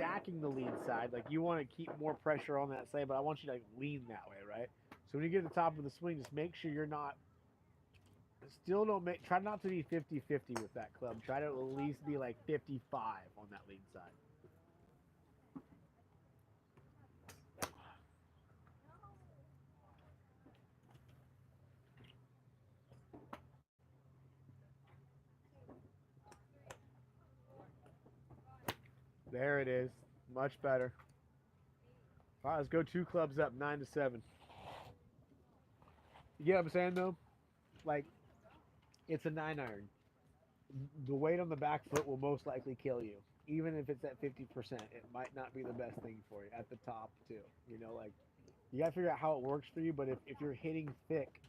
stacking the lead side, like you want to keep more pressure on that side, but I want you to like lean that way, right? So when you get to the top of the swing, just make sure you're not. Still don't make. Try not to be 50-50 with that club. Try to at least be like 55 on that lead side. There it is. Much better. All right, let's go 2 clubs up, 9-7. You get what I'm saying though? Like it's a 9 iron. The weight on the back foot will most likely kill you. Even if it's at 50%, it might not be the best thing for you at the top too. You know, like you gotta figure out how it works for you. But if you're hitting thick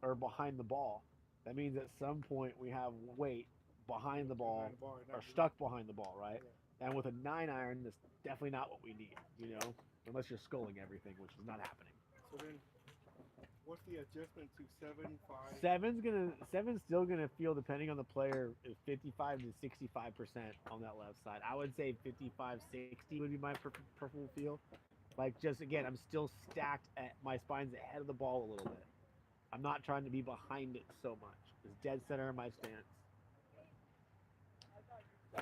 or behind the ball, that means at some point we have weight behind the ball or stuck behind the ball, right? Yeah. And with a 9 iron, that's definitely not what we need. You know, unless you're sculling everything, which is not happening. So then, what's the adjustment to 7, 5? Seven's still gonna feel, depending on the player, 55 to 65% on that left side. I would say 55-60 would be my preferable feel. Like just again, I'm still stacked at my spine's ahead of the ball a little bit. I'm not trying to be behind it so much. It's dead center in my stance.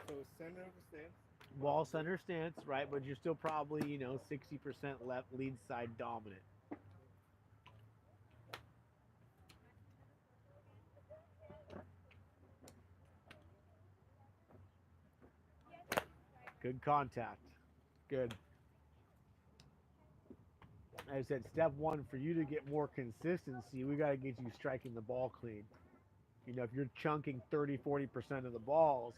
So center of the stance. Wall center stance, right? But you're still probably 60% left lead side dominant. Good contact. Good. As I said, step one for you to get more consistency, we got to get you striking the ball clean. If you're chunking 30-40% of the balls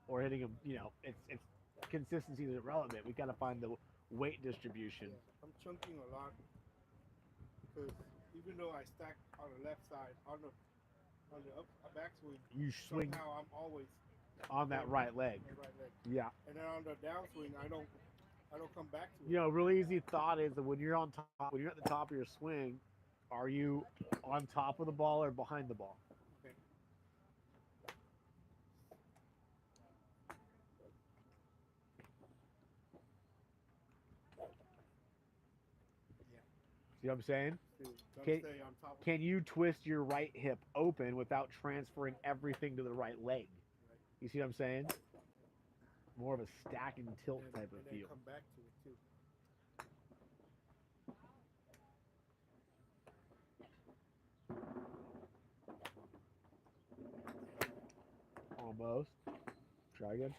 or hitting them, it's consistency is irrelevant. We got to find the weight distribution. Yeah, I'm chunking a lot because even though I stack on the left side, on the backswing, you swing somehow I'm always on that right leg. Yeah. And then on the downswing, I don't come back to it. Really easy thought is that when you're when you're at the top of your swing, are you on top of the ball or behind the ball? Okay. Yeah. See what I'm saying? Stay on top of Can you twist your right hip open without transferring everything to the right leg? Right. You see what I'm saying? More of a stack and tilt type of and feel. Come back to it too. Almost. Try again.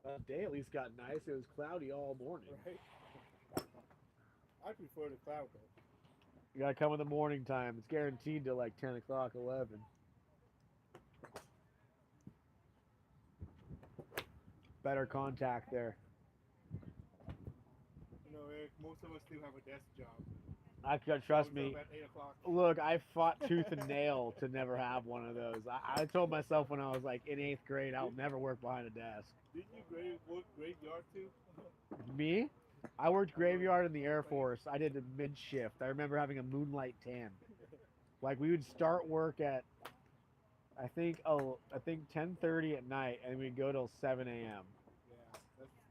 The day at least got nice. It was cloudy all morning. Right. I prefer the cloud though. You gotta come in the morning time. It's guaranteed to like 10 o'clock, 11. Better contact there. Eric, most of us still have a desk job. Trust me. Look, I fought tooth and nail to never have one of those. I told myself when I was like in 8th grade, I'll never work behind a desk. Didn't you work graveyard too? Me? I worked graveyard in the Air Force. I did a mid shift. I remember having a moonlight tan. Like we would start work at I think 10:30 at night, and we'd go till 7 a.m.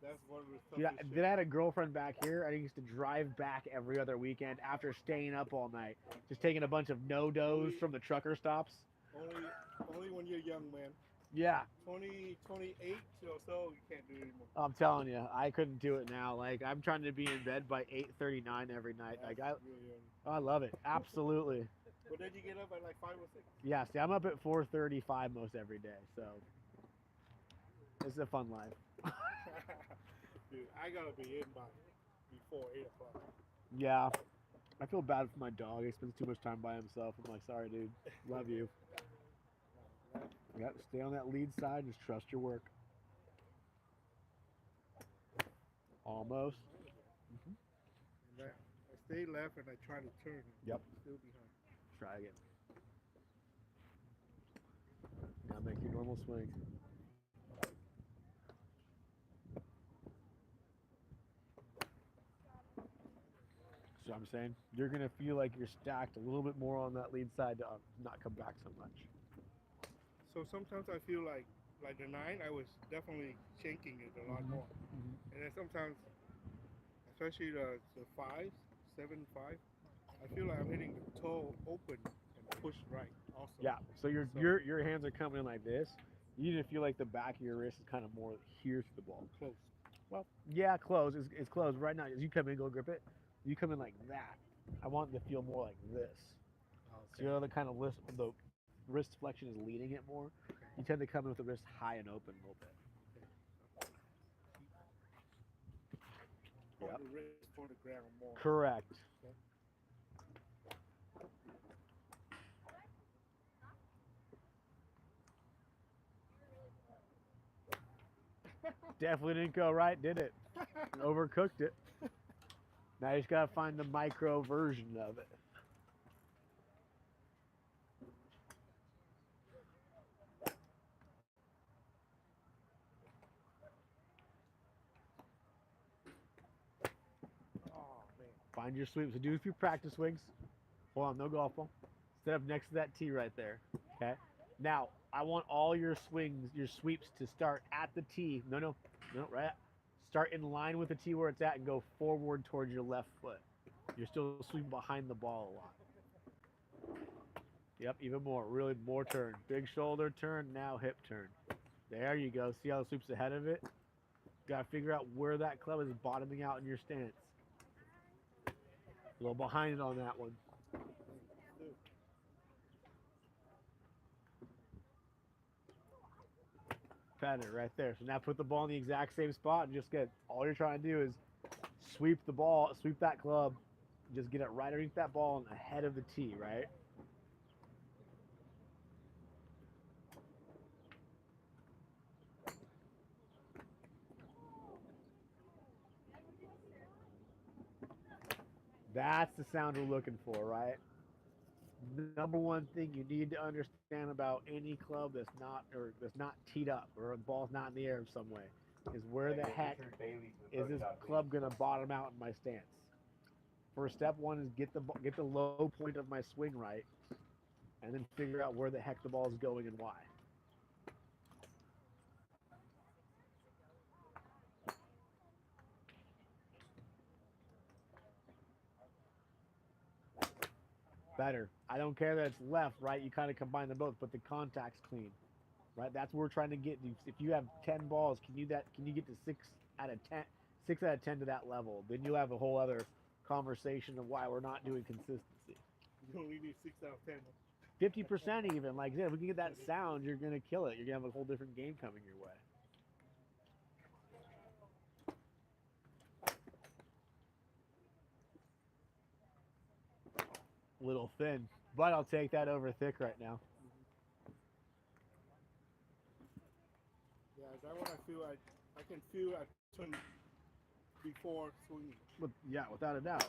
That's one of the toughest. Yeah, then I had a girlfriend back here. I used to drive back every other weekend after staying up all night, just taking a bunch of no-dos from the trucker stops. Only when you're young, man. Yeah. 28 or so, you can't do it anymore. I'm telling you, I couldn't do it now. Like I'm trying to be in bed by 8:39 every night. I love it. Absolutely. But then you get up at like 5 or 6. Yeah, see, I'm up at 4:35 most every day, so it's a fun life. Dude, I gotta be in by before 8 o'clock. Yeah, I feel bad for my dog. He spends too much time by himself. I'm like, sorry, dude. Love you. Yeah, stay on that lead side. Just trust your work. Almost. Mm-hmm. I stay left and I try to turn. Yep. Still behind. Try again. Now make your normal swing. So I'm saying you're gonna feel like you're stacked a little bit more on that lead side to not come back so much. So sometimes I feel like the 9, I was definitely shanking it a lot more. And then sometimes, especially the 5s, 7, 5, I feel like I'm hitting the toe open and push right also. Yeah. So So your hands are coming in like this. You need to feel like the back of your wrist is kind of more here to the ball. close. Well, yeah, close. It's closed right now. As you come in, go grip it. You come in like that. I want it to feel more like this. So Okay. you know the kind of the wrist flexion is leading it more. Okay. You tend to come in with the wrist high and open a little bit. Okay. So hold Yep. the wrist for the ground more. Correct. Okay. Definitely didn't go right, did it? Overcooked it. Now you just gotta find the micro version of it. Oh man. Find your sweeps. So do a few practice swings. Hold on, no golf ball. Set up next to that tee right there. Okay. Now I want all your swings, your sweeps to start at the tee. No, right. Start in line with the tee where it's at and go forward towards your left foot. You're still sweeping behind the ball a lot. Yep, even more. Really more turn. Big shoulder turn, now hip turn. There you go. See how the sweep's ahead of it? Gotta figure out where that club is bottoming out in your stance. A little behind it on that one. Good. Better right there. So now put the ball in the exact same spot and just get all you're trying to do is sweep the ball, sweep that club, just get it right underneath that ball and ahead of the tee, right? That's the sound we're looking for, right? Number one thing you need to understand about any club that's not teed up or the ball's not in the air in some way is where the heck is this club gonna bottom out in my stance? First step one is get the low point of my swing right, and then figure out where the heck the ball is going and why. Better. I don't care that it's left, right? You kind of combine them both, but the contact's clean, right? That's what we're trying to get. If you have 10 balls, can you get to 6 out of 10, 6 out of 10 to that level? Then you'll have a whole other conversation of why we're not doing consistency. You only need 6 out of 10. 50% even. Like I said, if we can get that sound, you're gonna kill it. You're gonna have a whole different game coming your way. A little thin, but I'll take that over thick right now. Yeah, that one I can feel I turn before swinging. Yeah, without a doubt.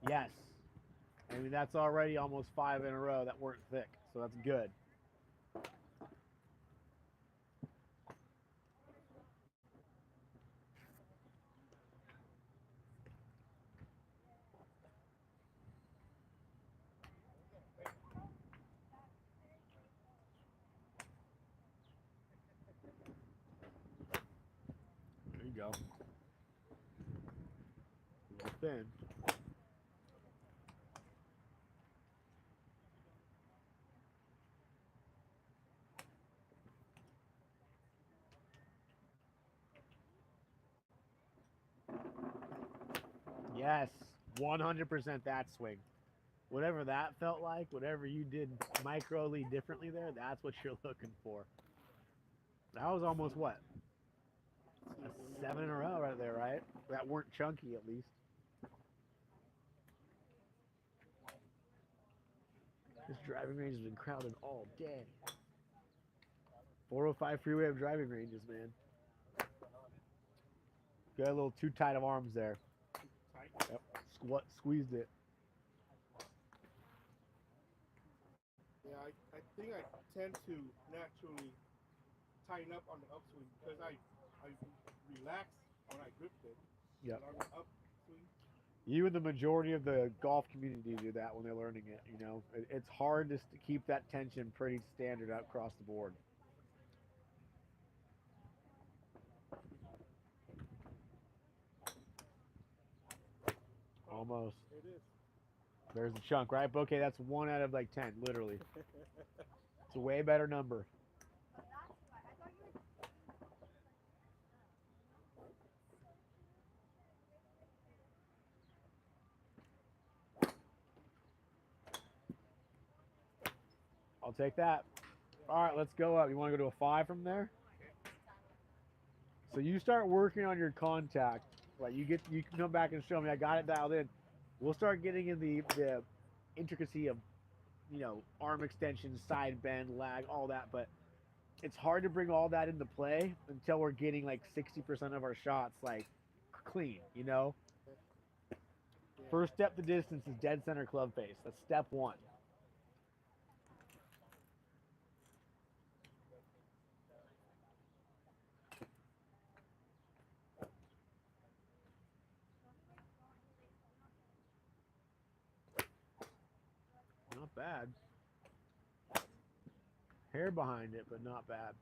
Yes. I mean, that's already almost 5 in a row that weren't thick, so that's good. There you go. A little thin. Yes, 100% that swing. Whatever that felt like, whatever you did microly differently there, that's what you're looking for. That was almost what? A 7 in a row right there, right? That weren't chunky at least. This driving range has been crowded all day. 405 freeway of driving ranges, man. Got a little too tight of arms there. Tight. Yep. Squeezed it. Yeah, I think I tend to naturally tighten up on the upswing because I relax when I grip it. Yep. along the upswing. You and the majority of the golf community do that when they're learning it. You know, it's hard just to keep that tension pretty standard out across the board. Almost. It is. There's a chunk, right? Okay, that's 1 out of like 10, literally. It's a way better number. I'll take that. All right, let's go up. You want to go to a 5 from there? So you start working on your contact. Like you can come back and show me I got it dialed in. We'll start getting in the intricacy of arm extension, side bend, lag, all that. But it's hard to bring all that into play until we're getting like 60% of our shots like clean. Yeah. First step to distance is dead center club face. That's step one. Not bad. Hair behind it, but not bad.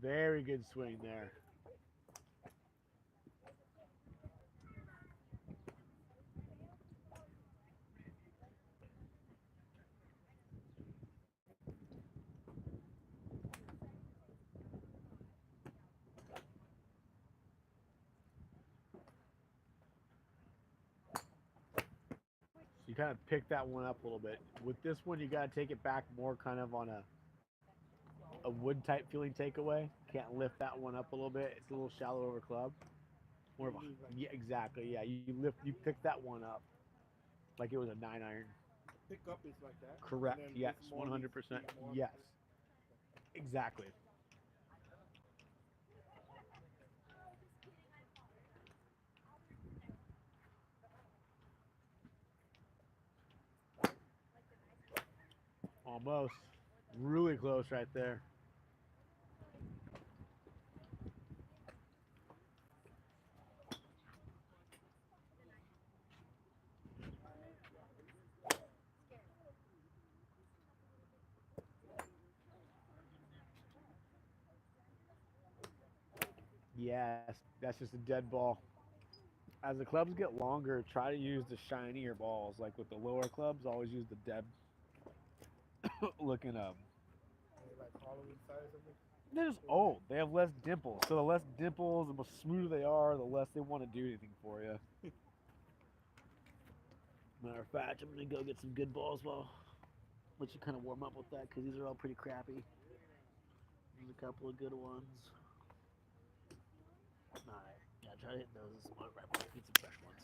Very good swing there. So you kind of pick that one up a little bit. With this one, you got to take it back more kind of on a wood type feeling takeaway. Can't lift that one up a little bit. It's a little shallow over club. More of a, yeah, exactly. Yeah, you pick that one up like it was a 9 iron. Pick up is like that. Correct. Yes, 100%. Yes, exactly. Almost. Really close right there. Yes, that's just a dead ball. As the clubs get longer, try to use the shinier balls. Like with the lower clubs, always use the dead looking Like hollow inside or something. They're just old. They have less dimples. So the less dimples, the more smoother they are, the less they want to do anything for you. Matter of fact, I'm gonna go get some good balls while let you kind of warm up with that because these are all pretty crappy. There's a couple of good ones. All right, yeah, try to hit those. Right, get some fresh ones.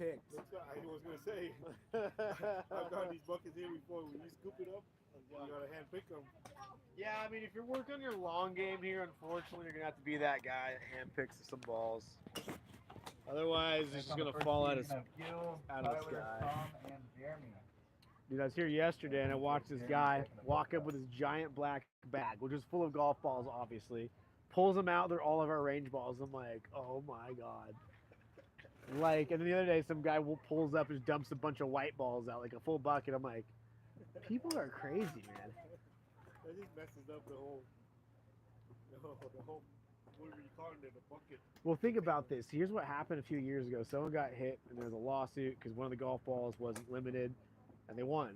picked. That's what I was gonna say. I've got these buckets here before. When you scoop it up, you gotta hand pick them. Yeah, I mean, if you're working on your long game here, unfortunately, you're gonna have to be that guy that hand picks some balls. Otherwise, it's just gonna fall out of the sky. Dude, I was here yesterday and I watched this guy walk up with his giant black bag, which was full of golf balls, obviously. Pulls them out, they're all of our range balls. I'm like, oh my god. Like, and then the other day, some guy pulls up and just dumps a bunch of white balls out, like a full bucket. I'm like, people are crazy, man. That just messes up the whole, what are you calling it, a bucket? Well, think about this. Here's what happened a few years ago. Someone got hit, and there was a lawsuit because one of the golf balls wasn't limited, and they won.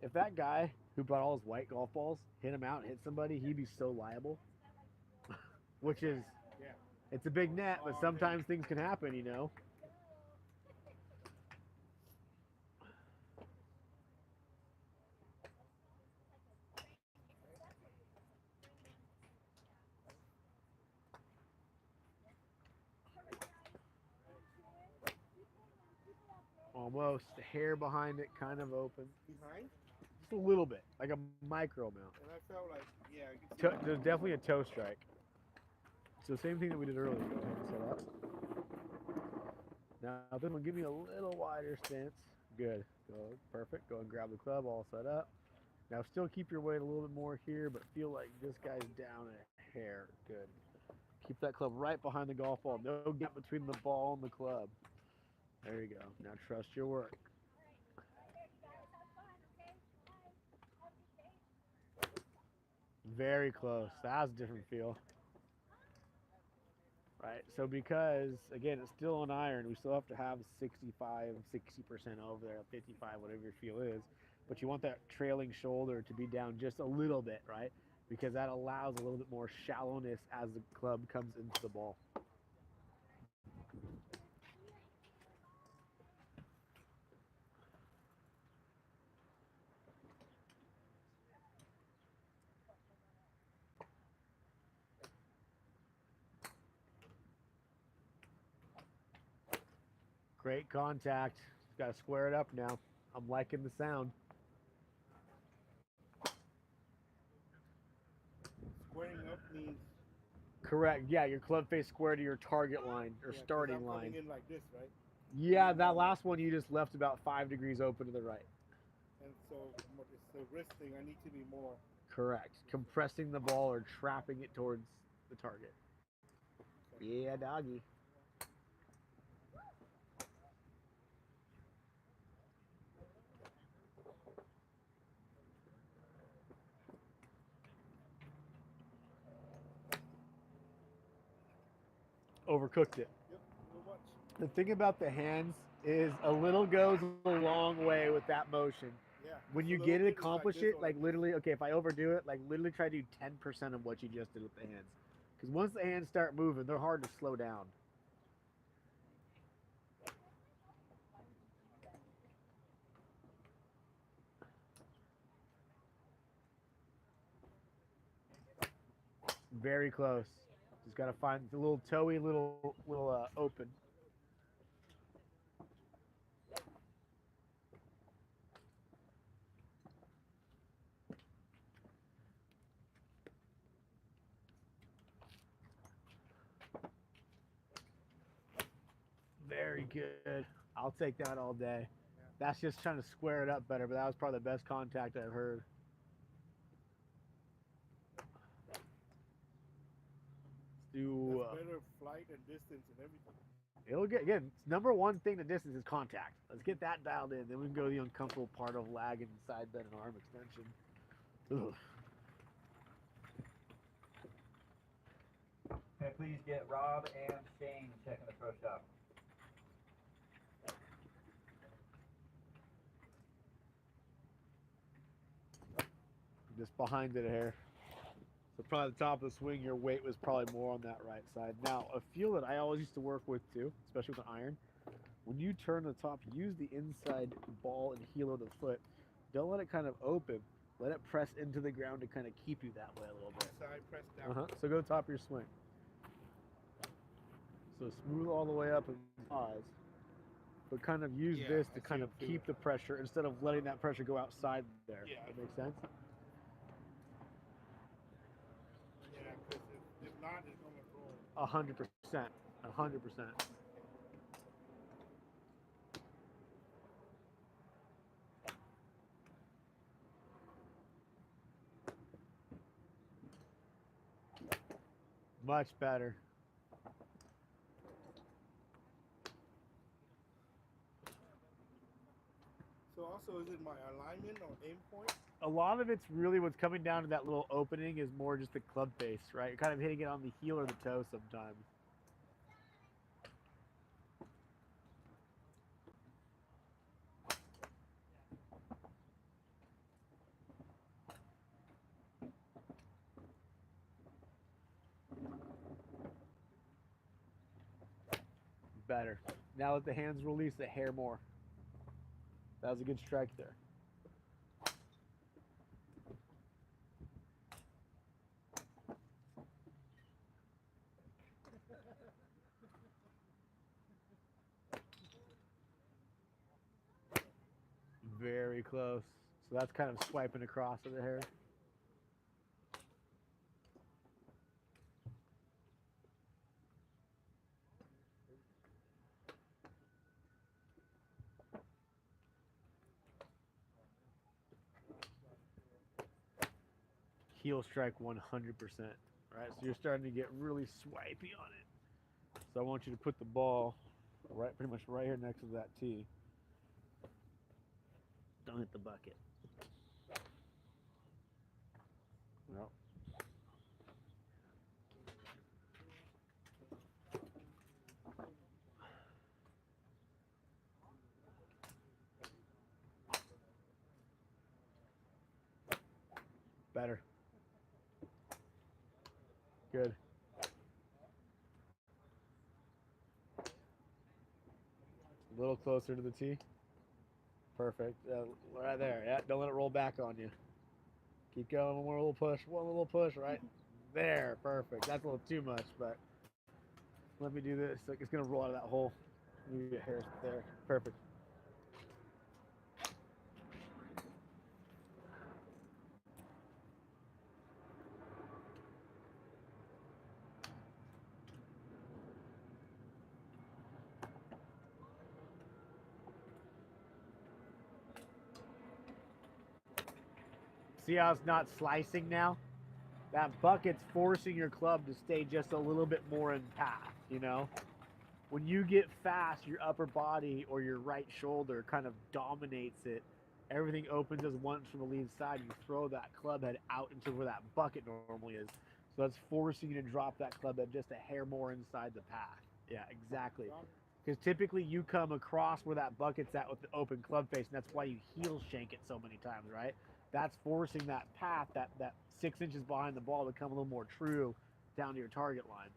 If that guy who brought all his white golf balls hit him out and hit somebody, he'd be so liable. Which is, Yeah. it's a big net, but sometimes things can happen, you know. Almost. The hair behind it kind of open. Behind? Just a little bit, like a micro amount. And I felt like, yeah, I could see that. There's definitely a toe strike. So same thing that we did earlier. Go ahead and set up. Now this one, give me a little wider stance. Good. Go perfect. Go and grab the club all set up. Now still keep your weight a little bit more here, but feel like this guy's down a hair. Good. Keep that club right behind the golf ball. No gap between the ball and the club. There you go. Now trust your work. Very close. That's a different feel. Right, so because, again, it's still on iron, we still have to have 65, 60% over there, 55, whatever your feel is. But you want that trailing shoulder to be down just a little bit, right? Because that allows a little bit more shallowness as the club comes into the ball. Great contact. Got to square it up now. I'm liking the sound. Squaring up means. Correct. Yeah, your club face square to your target line or Yeah, 'cause starting I'm line. coming in like this, right? Yeah, that last one you just left about 5 degrees open to the right. And so it's the wrist thing. I need to be more. Correct. Compressing the ball or trapping it towards the target. Yeah, doggy. Overcooked it. Yep, so much. The thing about the hands is a little goes a long way with that motion. Yeah. When just you a little get it, bit is accomplish this it, or like this. literally, okay, if I overdo it, like literally try to do 10% of what you just did with the hands. Because once the hands start moving, they're hard to slow down. Very close. Just got to find the little toey, little open. Very good. I'll take that all day. That's just trying to square it up better, but that was probably the best contact I've heard. Let's do. That's better flight and distance and everything. It'll get, again, number one thing to distance is contact. Let's get that dialed in. Then we can go to the uncomfortable part of lag and side bend and arm extension. Ugh. Can I please get Rob and Shane checking the pro shop? Just behind it here. So probably the top of the swing, your weight was probably more on that right side. Now, a feel that I always used to work with too, especially with an iron, when you turn the top, use the inside ball and heel of the foot. Don't let it kind of open. Let it press into the ground to kind of keep you that way a little bit. Side press down. So go top of your swing. So smooth all the way up and pause. but kind of use Yeah, this I to see kind of it too. keep the pressure instead of letting that pressure go outside there. Yeah. That makes sense? Yeah, because if not, it's gonna roll. 100%. 100%. Much better. So also, is it my alignment or aim point? A lot of it's really what's coming down to that little opening is more just the club face, right? You're kind of hitting it on the heel or the toe sometimes. Better. Now let the hands release the hair more. That was a good strike there. Very close. So that's kind of swiping across of the hair. Heel strike 100%, right? So you're starting to get really swipey on it. So I want you to put the ball right, pretty much right here next to that tee. Don't hit the bucket. No. Better. Good. A little closer to the tee. Perfect. Right there. Yeah, don't let it roll back on you. Keep going. One more little push. One little push. Right there. Perfect. That's a little too much, but let me do this. Like it's gonna roll out of that hole. You get hairs there. Perfect. See how it's not slicing now? That bucket's forcing your club to stay just a little bit more in path, you know? When you get fast, your upper body or your right shoulder kind of dominates it. Everything opens as once from the lead side. You throw that club head out into where that bucket normally is. So that's forcing you to drop that club head just a hair more inside the path. Yeah, exactly. Because typically you come across where that bucket's at with the open club face, and that's why you heel shank it so many times, right? That's forcing that path, that 6 inches behind the ball, to come a little more true down to your target line.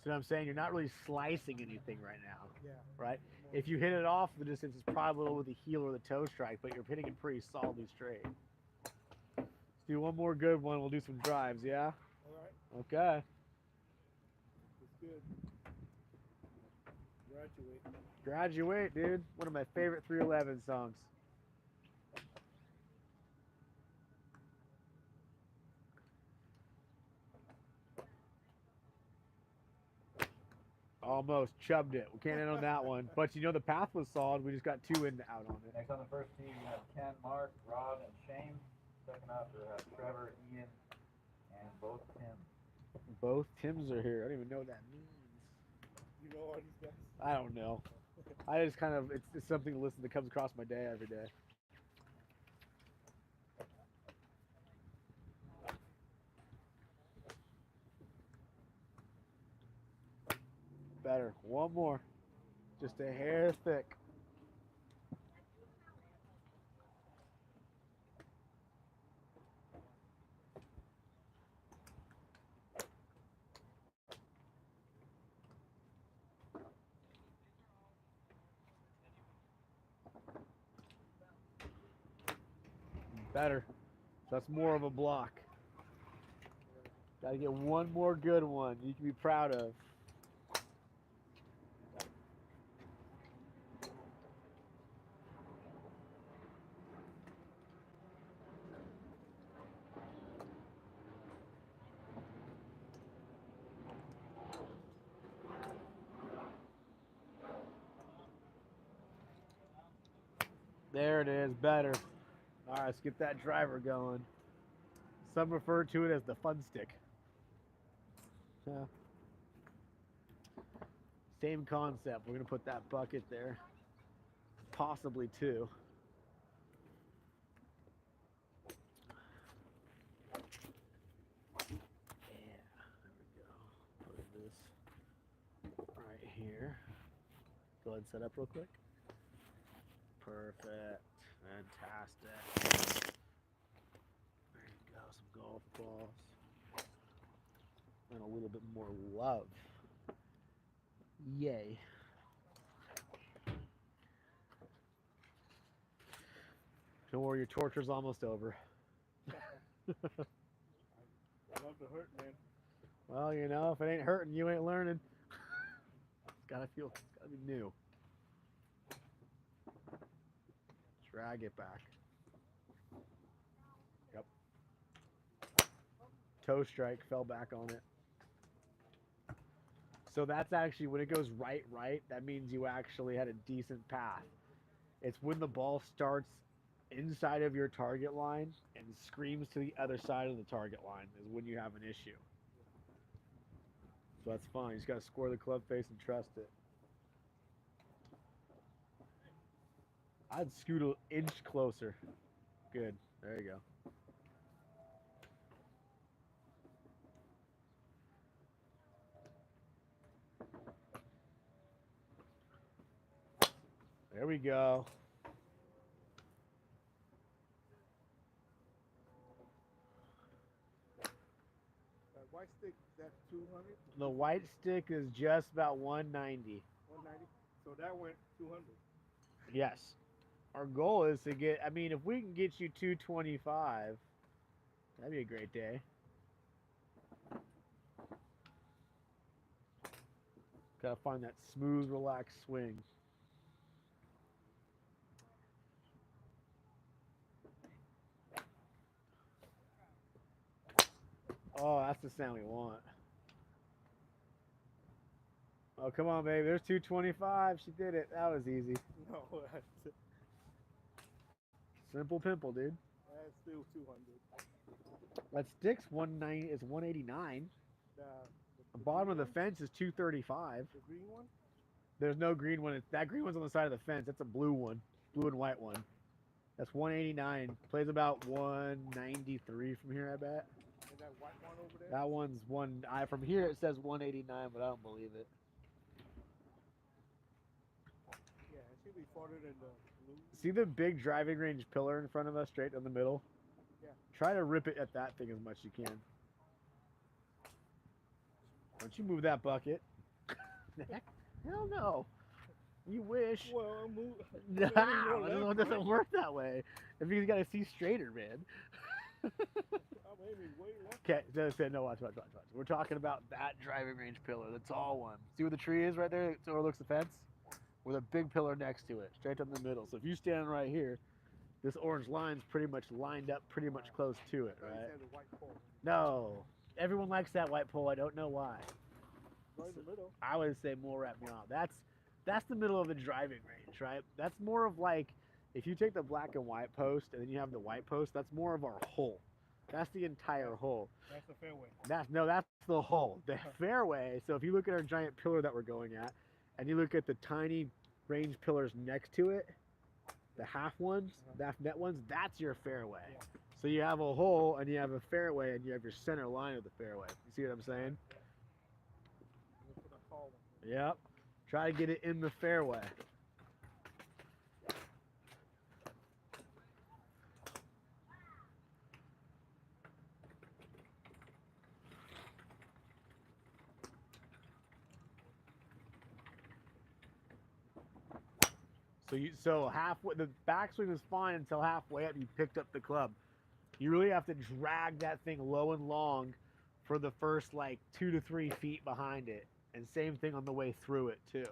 So I'm saying you're not really slicing anything right now, Yeah. right? If you hit it off the distance, it's probably a little with the heel or the toe strike, but you're hitting it pretty solidly straight. Let's do one more good one. We'll do some drives, yeah? All right. Okay. It's good. Graduate. Graduate, dude. One of my favorite 311 songs. Almost chubbed it. We can't end on that one. But you know the path was solid. We just got 2 in out on it. Next on the first tee, we have Ken, Mark, Rob, and Shane. Second up, we have Trevor, Ian, and both Tim. Both Tims are here. I don't even know what that means. You know all these guys? I don't know. I just kind of, it's something to listen that comes across my day every day. Better. One more. Just a hair thick. Better. So that's more of a block. Got to get one more good one you can be proud of. There it is, better. All right, let's get that driver going. Some refer to it as the fun stick. Same concept. We're going to put that bucket there. Possibly two. Yeah, there we go. Put this right here. Go ahead and set up real quick. Perfect. Fantastic. There you go. Some golf balls. And a little bit more love. Yay. Don't worry, your torture's almost over. I love the hurt, man. Well, you know, if it ain't hurting, you ain't learning. It's gotta be new. Drag it back. Yep. Toe strike, fell back on it. So that's actually, when it goes right, that means you actually had a decent path. It's when the ball starts inside of your target line and screams to the other side of the target line is when you have an issue. So that's fine. You just got to score the club face and trust it. I'd scoot an inch closer. Good. There you go. There we go. White stick, that's 200? The white stick is just about 190. 190? So that went 200. Yes. Our goal is to get, I mean, if we can get you 225, that'd be a great day. Gotta find that smooth, relaxed swing. Oh, that's the sound we want. Oh, come on, baby. There's 225. She did it. That was easy. No, that's Simple pimple, dude. still 200. That stick's 190. It's 189. The bottom of the fence is 235. The green one? There's no green one. That green one's on the side of the fence. That's a blue one. Blue and white one. That's 189. Plays about 193 from here, I bet. And that white one over there? That one's from here it says 189, but I don't believe it. Yeah, it should be farther than the blue. See the big driving range pillar in front of us, straight in the middle? Yeah. Try to rip it at that thing as much as you can. Don't you move that bucket. Hell no. You wish. Well, I'm moving. No, it doesn't work that way. If you got to see straighter, man. I'm aiming way left. Okay, no, watch. We're talking about that driving range pillar, the tall one. See where the tree is right there? It overlooks the fence? With a big pillar next to it, straight down the middle. So if you stand right here, this orange line's pretty much lined up pretty much close to it, right? The white pole. No. Everyone likes that white pole. I don't know why. Right in the middle. I would say more wrap me off. That's the middle of the driving range, right? That's more of like, if you take the black and white post and then you have the white post, that's more of our hole. That's the entire hole. That's the fairway. That's the hole. The fairway. So if you look at our giant pillar that we're going at, and you look at the tiny range pillars next to it, the half ones, the half net ones, that's your fairway. Yeah. So you have a hole and you have a fairway and you have your center line of the fairway. You see what I'm saying? That's what I call them. Yep. Try to get it in the fairway. So So halfway, the backswing was fine until halfway up. You picked up the club. You really have to drag that thing low and long for the first like 2 to 3 feet behind it, and same thing on the way through it too.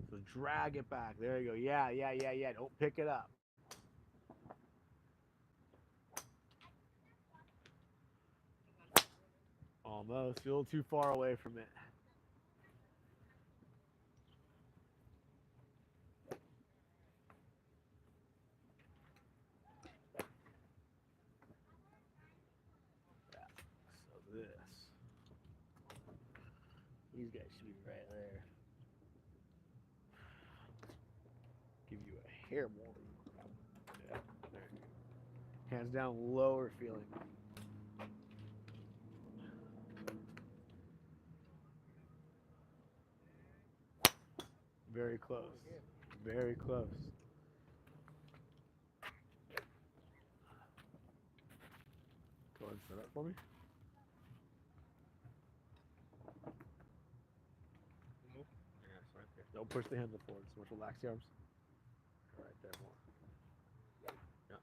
So drag it back. There you go. Yeah, yeah, yeah, yeah. Don't pick it up. Almost. You're a little too far away from it. So this. These guys should be right there. Give you a hair more. Yeah, there you go. Hands down, lower feeling. Very close. Very close. Go ahead and set up for me. Nope. Yeah, it's right there. Don't push the handle forward so much. Relax the arms. Right there more. Yeah.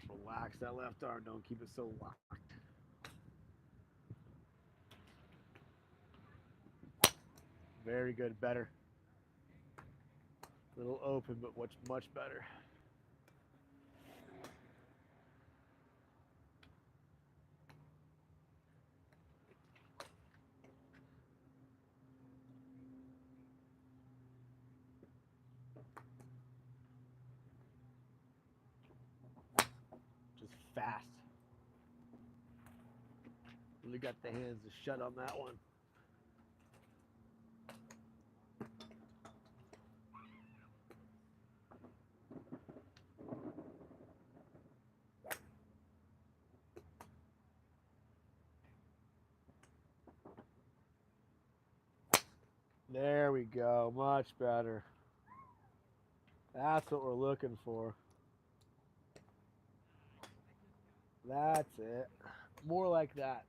Relax that left arm. Don't keep it so locked. Very good. Better. A little open, but much better. Just fast. Really got the hands to shut on that one. There we go. Much better. That's what we're looking for. That's it. More like that.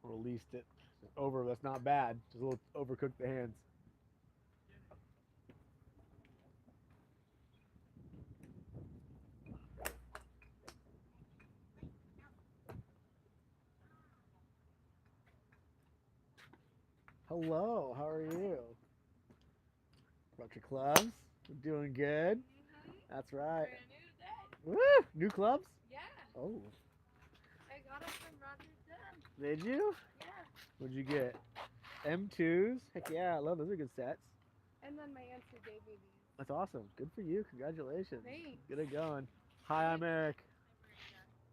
Released it. Over. That's not bad. Just a little overcooked the hands. Hello. How are you? Brought your clubs. You're doing good. That's right. Brand new today. Woo! New clubs? Yeah. Oh. I got them from Roger's dad. Did you? Yeah. What'd you get? M2s? Heck yeah, I love those. Are good sets. And then my auntie gave me these. That's awesome. Good for you. Congratulations. Thanks. Get it going. Hi, I'm Eric.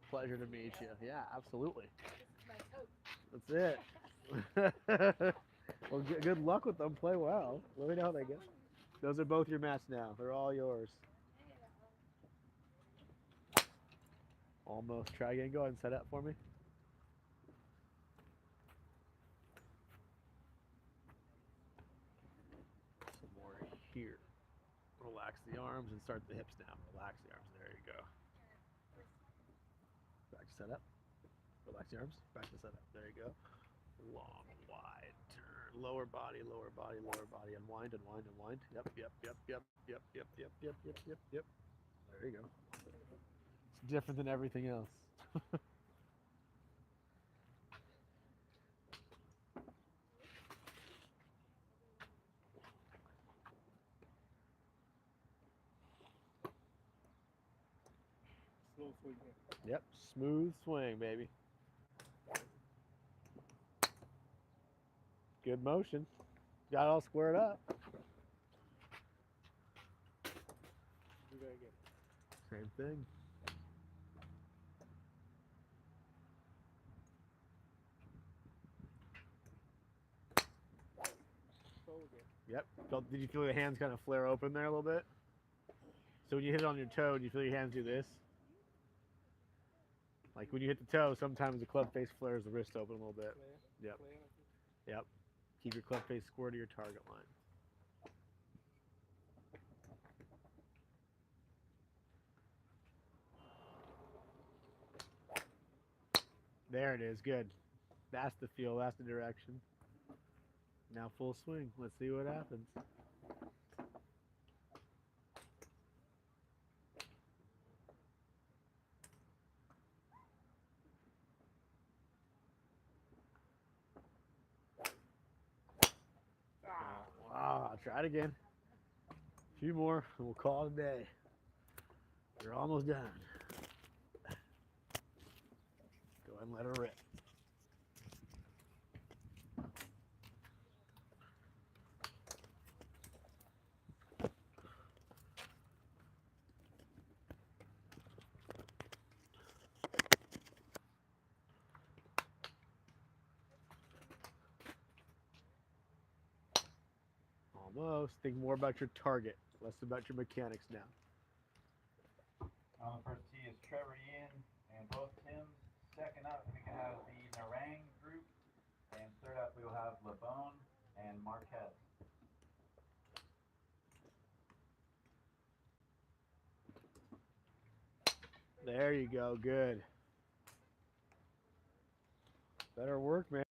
Pleasure to meet you. Yeah, absolutely. This is my coat. That's it. Well, good luck with them. Play well. Let me know how they go. Those are both your mats now. They're all yours. Almost. Try again. Go ahead and set up for me. Some more here. Relax the arms and start the hips now. Relax the arms. There you go. Back to set up. Relax the arms. Back to set up. There you go. Long, wide turn. Lower body, lower body, lower body. Unwind, unwind, unwind. Yep, yep, yep, yep, yep, yep, yep, yep, yep, yep, yep. There you go. It's different than everything else. Slow swing. Yep, smooth swing, baby. Good motion. Got it all squared up. Do that again. Same thing. Slow again. Yep. Did you feel your hands kind of flare open there a little bit? So when you hit it on your toe, do you feel your hands do this? Like when you hit the toe, sometimes the club face flares the wrist open a little bit. Yep. Yep. Keep your club face square to your target line. There it is. Good. That's the feel. That's the direction. Now full swing. Let's see what happens. Wow. I'll try it again. A few more and we'll call it a day. You're almost done. Go ahead and let her rip. Almost. Think more about your target, less about your mechanics now. On the first tee is Trevor Ian and both Tims. Second up, we can have the Narang group. And third up, we will have LeBone and Marquez. There you go. Good. Better work, man.